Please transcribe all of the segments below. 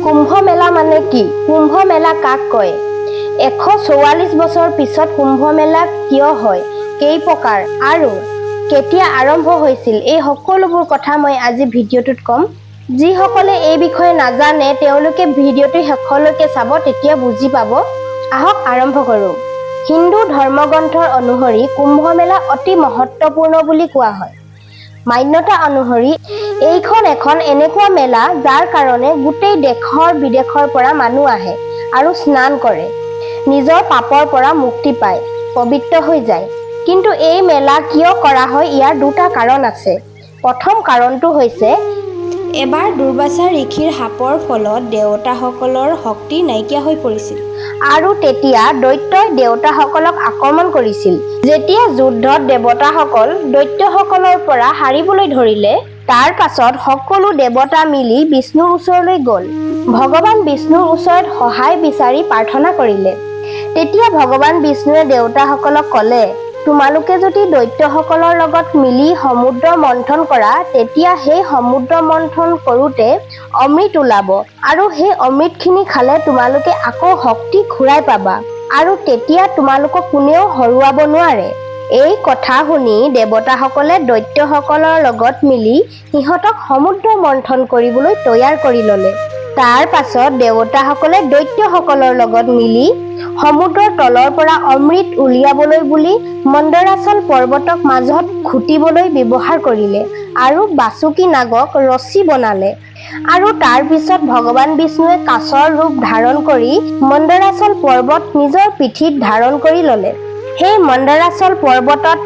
কুম্ভ মেলা মানে কি? কুম্ভ মেলা কাক কয়? 144 বছৰ পিছত কুম্ভ মেলা কিয় হয়, কেই প্ৰকাৰ আৰু কেতিয়া আৰম্ভ হৈছিল, এই সকলোবোৰ কথা মই আজি ভিডিঅ'টোত ক'ম। যিসকলে এই বিষয়ে নাজানে তেওঁলোকে ভিডিঅ'টো শেষলৈকে চাব, তেতিয়া বুজি পাব। আহক আৰম্ভ কৰোঁ। হিন্দু ধৰ্মগ্ৰন্থৰ অনুসৰি কুম্ভ মেলা অতি মহত্বপূৰ্ণ বুলি কোৱা হয়। মান্যতা অনুসৰি এইখন এখন এনেকুৱা মেলা যাৰ কাৰণে গোটেই দেশৰ বিদেশৰ পৰা মানুহ আহে আৰু স্নান কৰে, নিজৰ পাপৰ পৰা মুক্তি পায়, পবিত্ৰ হৈ যায়। কিন্তু এই মেলা কিয় কৰা হয়, ইয়াৰ দুটা কাৰণ আছে। প্ৰথম কাৰণটো হৈছে এবাৰ দুৰ্বাসা ঋষিৰ শাপৰ ফলত দেৱতাসকলৰ শক্তি নাইকিয়া হৈ পৰিছিল আৰু তেতিয়া দৈত্যই দেৱতাসকলক আক্ৰমণ কৰিছিল। যেতিয়া যুদ্ধত দেৱতাসকল দৈত্যসকলৰ পৰা হাৰিবলৈ ধৰিলে, তাৰ পাছত সকলো দেৱতা মিলি বিষ্ণুৰ ওচৰলৈ গ'ল। ভগৱান বিষ্ণুৰ ওচৰত সহায় বিচাৰি প্ৰাৰ্থনা কৰিলে। তেতিয়া ভগৱান বিষ্ণুৱে দেৱতাসকলক ক'লে, তোমালোকে যদি দৈত্যসকলৰ লগত মিলি সমুদ্ৰ মন্থন কৰা, তেতিয়া সেই সমুদ্ৰ মন্থন কৰোঁতে অমৃত ওলাব আৰু সেই অমৃতখিনি খালে তোমালোকে আকৌ শক্তি ঘূৰাই পাবা আৰু তেতিয়া তোমালোকক কোনেও হৰুৱাব নোৱাৰে। এই কথা শুনি দেৱতাসকলে দৈত্যসকলৰ লগত মিলি সিহঁতক সমুদ্ৰ মন্থন কৰিবলৈ তৈয়াৰ কৰি ল'লে। তাৰ পাছত দেৱতাসকলে দৈত্যসকলৰ লগত মিলি সমুদ্ৰৰ তলৰ পৰা অমৃত উলিয়াবলৈ বুলি মন্দৰাচল পৰ্বতক মাজত ঘুটিবলৈ ব্যৱহাৰ কৰিলে আৰু বাসুকী নাগক ৰছী বনালে আৰু তাৰ পিছত ভগৱান বিষ্ণুৱে কাছৰ ৰূপ ধাৰণ কৰি মন্দৰাচল পৰ্বত নিজৰ পিঠিত ধাৰণ কৰি ল'লে। সেই মন্দৰাচল পৰ্বতত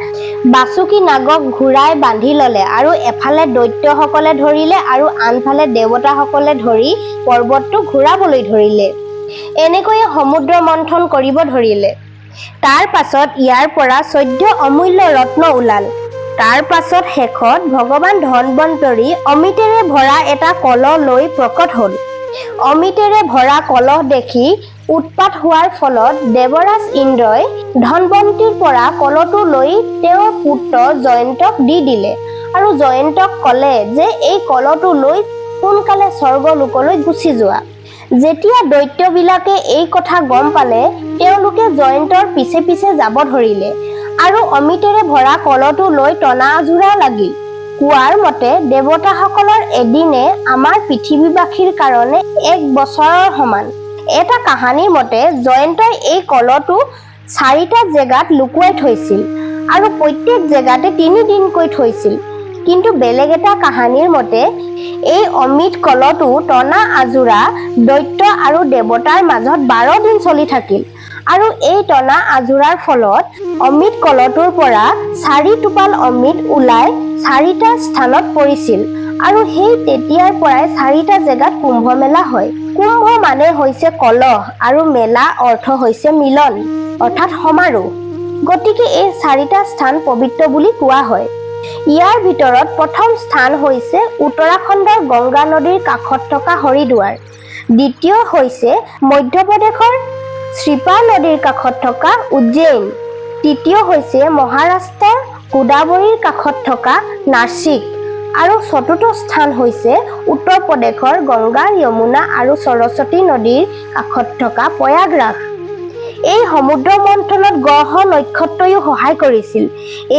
বাসুকী নাগক ঘূৰাই বান্ধি ল'লে আৰু এফালে দৈত্যসকলে ধৰিলে আৰু আনফালে দেৱতাসকলে ধৰি পৰ্বতটো ঘূৰাবলৈ ধৰিলে। এনেকৈয়ে সমুদ্ৰ মন্থন কৰিব ধৰিলে। তাৰ পাছত ইয়াৰ পৰা 14 অমূল্য ৰত্ন ওলাল। তাৰ পাছত শেষত ভগৱান ধন্বন্তৰী অমৃতেৰে ভৰা এটা কলহ লৈ প্ৰকট হ'ল। অমৃতেৰে ভৰা কলহ দেখি উৎপাত হোৱাৰ ফলত দেৱৰাজ ইন্দ্ৰই ধন্বন্তীৰ পৰা কলহটো লৈ তেওঁৰ পুত্ৰ জয়ন্তক দি দিলে আৰু জয়ন্তক ক'লে যে এই কলহটো লৈ সোনকালে স্বৰ্গলোকলৈ গুচি যোৱা। যেতিয়া দৈত্যবিলাকে এই কথা গম পালে, তেওঁলোকে জয়ন্তৰ পিছে পিছে যাব ধৰিলে আৰু অমৃতেৰে ভৰা কলহটো লৈ টনা আজোৰা লাগিল। কোৱাৰ মতে দেৱতাসকলৰ এদিনে আমাৰ পৃথিৱীবাসীৰ কাৰণে 1 বছৰৰ সমান। এটা কাহিনীৰ মতে জয়ন্তই এই কলহটো 4টা জেগাত লুকুৱাই থৈছিল আৰু প্ৰত্যেক জেগাতে 3 দিনকৈ থৈছিল। কিন্তু বেলেগ এটা কাহিনীৰ মতে এই অমৃত কলহটো টনা আজোৰা দৈত্য আৰু দেৱতাৰ মাজত 12 দিন চলি থাকিল আৰু এই টনা আজোৰাৰ ফলত অমৃত কলহটোৰ পৰা 4 টোপাল অমৃত ওলাই 4টা স্থানত পৰিছিল আৰু সেই তেতিয়াৰ পৰাই 4টা জেগাত কুম্ভ মেলা হয়। কুম্ভ মানে হৈছে কলহ আৰু মেলা অৰ্থ হৈছে মিলন অৰ্থাৎ সমাৰোহ। গতিকে এই 4টা স্থান পবিত্ৰ বুলি কোৱা হয়। ইয়াৰ ভিতৰত প্ৰথম স্থান হৈছে উত্তৰাখণ্ডৰ গংগা নদীৰ কাষত থকা হৰিদ্বাৰ, দ্বিতীয় হৈছে মধ্যপ্ৰদেশৰ শ্ৰীপা নদীৰ কাষত থকা উজ্জয়িন, তৃতীয় হৈছে মহাৰাষ্ট্ৰৰ গোদাবৰীৰ কাষত থকা নাছিক আৰু চতুৰ্থ স্থান হৈছে উত্তৰ প্ৰদেশৰ গংগা, যমুনা আৰু সৰস্বতী নদীৰ কাষত থকা প্ৰয়াগৰাজ। এই সমুদ্ৰ মন্থনত গ্ৰহ নক্ষত্ৰইও সহায় কৰিছিল।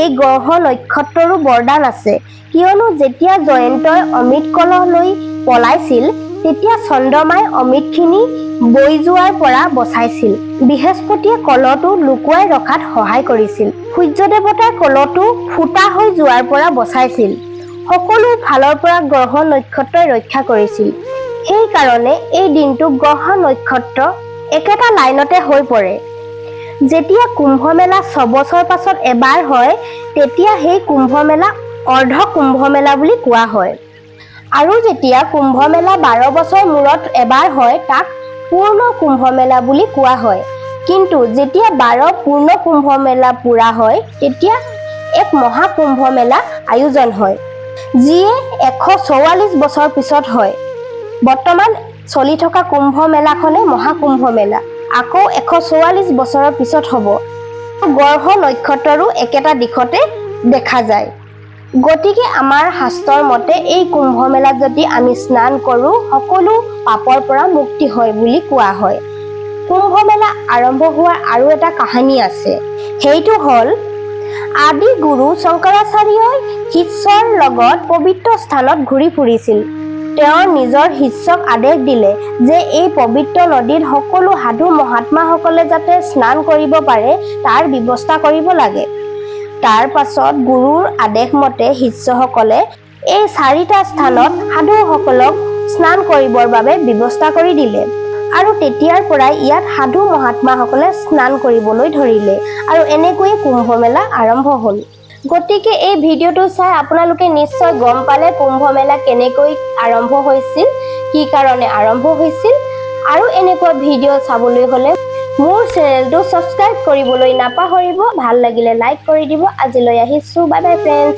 এই গ্ৰহ নক্ষত্ৰৰো বৰদান আছে, কিয়নো যেতিয়া জয়ন্তই অমৃত কলহ লৈ পলাইছিল তেতিয়া চন্দ্ৰমাই অমৃতখিনি বৈ যোৱাৰ পৰা বচাইছিল। বৃহস্পতিয়ে কলহটো লুকুৱাই ৰখাত সহায় কৰিছিল। সূৰ্য দেৱতাই কলহটো ফুটা হৈ যোৱাৰ পৰা বচাইছিল। সকলো ফালৰ পৰা গ্ৰহ নক্ষত্ৰই ৰক্ষা কৰিছিল। সেইকাৰণে এই দিনটো গ্ৰহ নক্ষত্ৰ একেটা লাইনতে হৈ পৰে। যেতিয়া কুম্ভ মেলা 6 বছৰ পাছত এবাৰ হয়, তেতিয়া সেই কুম্ভ মেলা অৰ্ধ কুম্ভ মেলা বুলি কোৱা হয়। আৰু যেতিয়া কুম্ভ মেলা 12 বছৰ মূৰত এবাৰ হয়, তাক পূৰ্ণ কুম্ভ মেলা বুলি কোৱা হয়। কিন্তু যেতিয়া 12 পূৰ্ণ কুম্ভ মেলা পুৰা হয়, তেতিয়া এক মহাকুম্ভ মেলা আয়োজন হয়, যিয়ে 144 বছৰ পিছত হয়। বৰ্তমান চলি থকা কুম্ভ মেলাখনে মহাকুম্ভ মেলা আকৌ 144 বছৰৰ পিছত হ'ব। গ্ৰহ নক্ষত্ৰৰো একেটা দিশতে দেখা যায়। গতিকে আমাৰ শাস্ত্ৰৰ মতে এই কুম্ভ মেলাত যদি আমি স্নান কৰোঁ সকলো পাপৰ পৰা মুক্তি হয় বুলি কোৱা হয়। কুম্ভ মেলা আৰম্ভ হোৱাৰ আৰু এটা কাহিনী আছে। সেইটো হ'ল আদি গুৰু শংকৰাচাৰ্যই শিষ্যৰ লগত পবিত্ৰ স্থানত ঘূৰি ফুৰিছিল। তেওঁ নিজৰ শিষ্যক আদেশ দিলে যে এই পবিত্ৰ নদীত সকলো সাধু মহাত্মাসকলে যাতে স্নান কৰিব পাৰে তাৰ ব্যৱস্থা কৰিব লাগে। তাৰ পাছত গুৰুৰ আদেশ মতে শিষ্যসকলে এই 4টা স্থানত সাধুসকলক স্নান কৰিবৰ বাবে ব্যৱস্থা কৰি দিলে আৰু তেতিয়াৰ পৰাই ইয়াত সাধু মহাত্মাসকলে স্নান কৰিবলৈ ধৰিলে আৰু এনেকৈয়ে কুম্ভ মেলা আৰম্ভ হ'ল। গতিকে এই ভিডিঅ'টো চাই আপোনালোকে নিশ্চয় গম পালে কুম্ভ মেলা কেনেকৈ আৰম্ভ হৈছিল, কি কাৰণে আৰম্ভ হৈছিল। আৰু এনেকুৱা ভিডিঅ' চাবলৈ হ'লে মোৰ চেনেলটো ছাবস্ক্ৰাইব কৰিবলৈ নাপাহৰিব। ভাল লাগিলে লাইক কৰি দিব। আজিলৈ আহিছোঁ, বাই বাই ফ্ৰেণ্ডছ।